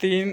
3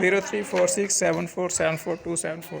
03467474